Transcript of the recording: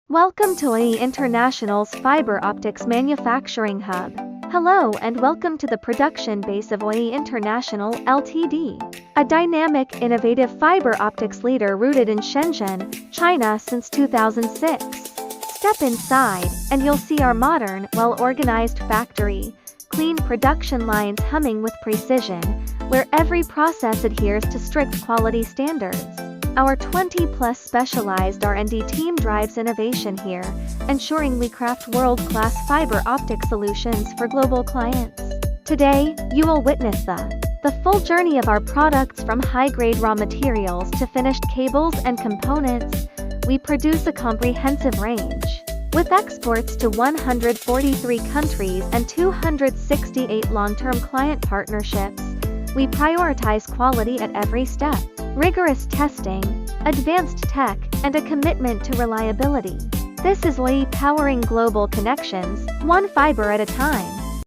Welcome to Oyi International's fiber optics manufacturing hub. Hello and welcome to the production base of Oyi International Ltd, a dynamic, innovative fiber optics leader rooted in Shenzhen, China since 2006. Step inside, and you'll see our modern, well-organized factory, clean production lines humming with precision, where every process adheres to strict quality standards. Our 20-plus specialized R&D team drives innovation here, ensuring we craft world-class fiber optic solutions for global clients. Today, you will witness the full journey of our products from high-grade raw materials to finished cables and components. We produce a comprehensive range. With exports to 143 countries and 268 long-term client partnerships, we prioritize quality at every step. Rigorous testing, advanced tech, and a commitment to reliability. This is Oyi powering global connections, one fiber at a time.